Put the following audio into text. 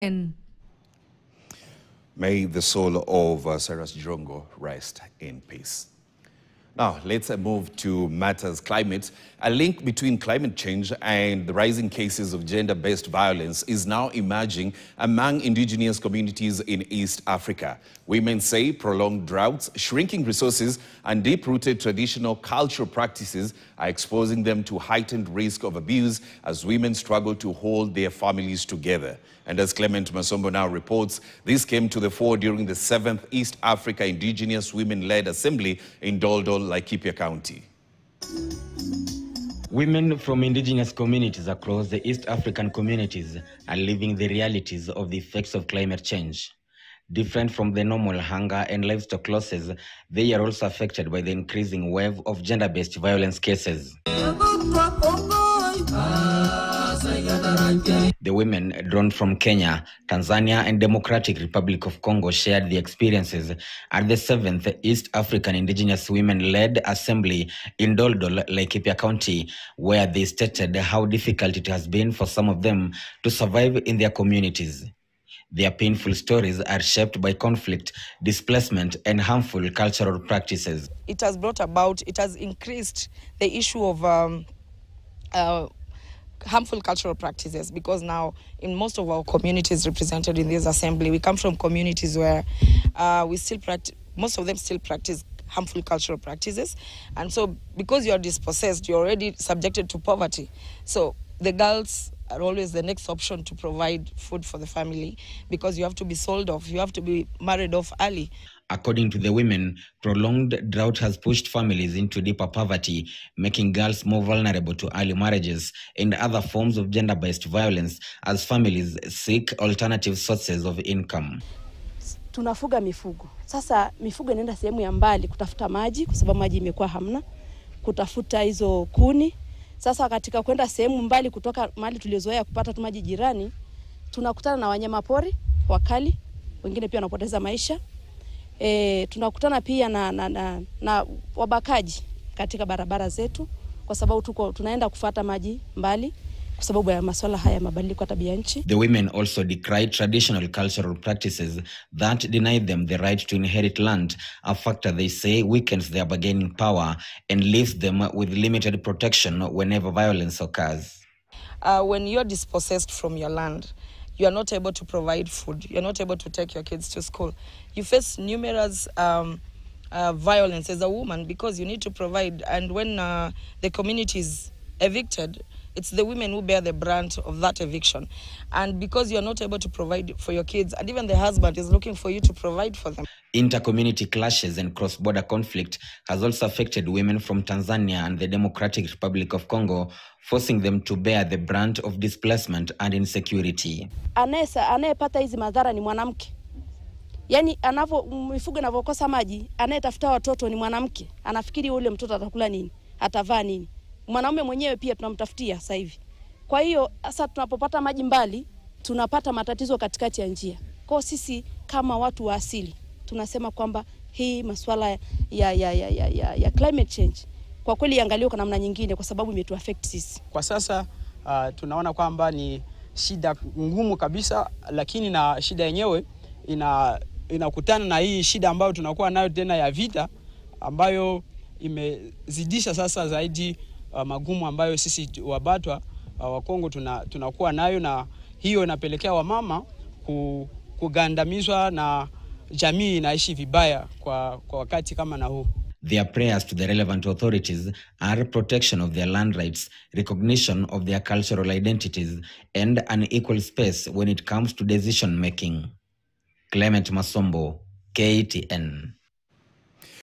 And May the soul of Cyrus Jirongo rest in peace. Now, let's move to matters climate. A link between climate change and the rising cases of gender-based violence is now emerging among indigenous communities in East Africa. Women say prolonged droughts, shrinking resources, and deep-rooted traditional cultural practices are exposing them to heightened risk of abuse as women struggle to hold their families together. And as Clement Masombo now reports, this came to the fore during the 7th East Africa Indigenous Women-led Assembly in Doldol, Laikipia County. Women from indigenous communities across the East African communities are living the realities of the effects of climate change. Different from the normal hunger and livestock losses, they are also affected by the increasing wave of gender-based violence cases. The women drawn from Kenya, Tanzania, and Democratic Republic of Congo shared the experiences at the 7th East African Indigenous Women-led Assembly in Doldol, Laikipia County, where they stated how difficult it has been for some of them to survive in their communities. Their painful stories are shaped by conflict, displacement, and harmful cultural practices. It has increased the issue of harmful cultural practices, because now in most of our communities represented in this assembly, we come from communities where most of them still practice harmful cultural practices. And so because you are dispossessed, you're already subjected to poverty. So the girls are always the next option to provide food for the family, because you have to be sold off, you have to be married off early. According to the women, prolonged drought has pushed families into deeper poverty, making girls more vulnerable to early marriages and other forms of gender-based violence as families seek alternative sources of income. Tunafuga mifugo. Sasa mifugo inaenda sehemu ya mbali kutafuta maji, kwa sababu maji imekuwa hamna, kutafuta hizo kuni. Sasa katika kwenda sehemu mbali kutoka mahali tuliozoea kupata tu maji jirani, tunakutana na wanyama pori wakali, wengine pia wanapoteza maisha. Tunakutana pia na wabakaji katika barabara zetu, kwa sababu tunaenda kufuata maji mbali kwa sababu ya masuala haya mabadiliko ya tabia nchi. The women also decry traditional cultural practices that deny them the right to inherit land, a factor they say weakens their bargaining power and leaves them with limited protection whenever violence occurs. When you're dispossessed from your land, you are not able to provide food. You're not able to take your kids to school. You face numerous violence as a woman, because you need to provide. And when the community is evicted, it's the women who bear the brunt of that eviction. And because you're not able to provide for your kids, and even the husband is looking for you to provide for them. Inter-community clashes and cross-border conflict has also affected women from Tanzania and the Democratic Republic of Congo, forcing them to bear the brunt of displacement and insecurity. Anayepata hizi madhara ni mwanamke. Yaani mifugo inavyokosa maji, anayetafuta watoto ni mwanamke. Anafikiri ule mtoto atakula nini, atavaa nini. Mwanaume mwenyewe pia tunamtafutia sasa hivi. Kwa hiyo sasa tunapopata maji mbali, tunapata matatizo katikati ya njia. Kwa sisi kama watu wa asili tunasema kwamba hii masuala ya climate change kwa kweli iangaliwe kwa namna nyingine, kwa sababu imetuaffect sisi. Kwa sasa tunaona kwamba ni shida ngumu kabisa, lakini na shida yenyewe inakutana na hii shida ambayo tunakuwa nayo tena ya vita, ambayo imezidisha sasa zaidi magumu ambayo sisi wabatwa wa Kongo tunakuwa nayo, na hiyo inapelekea wamama kugandamizwa na jamii inaishi vibaya kwa wakati kama na huu. Their prayers to the relevant authorities are protection of their land rights, recognition of their cultural identities, and an equal space when it comes to decision making. Clement Masombo, KTN.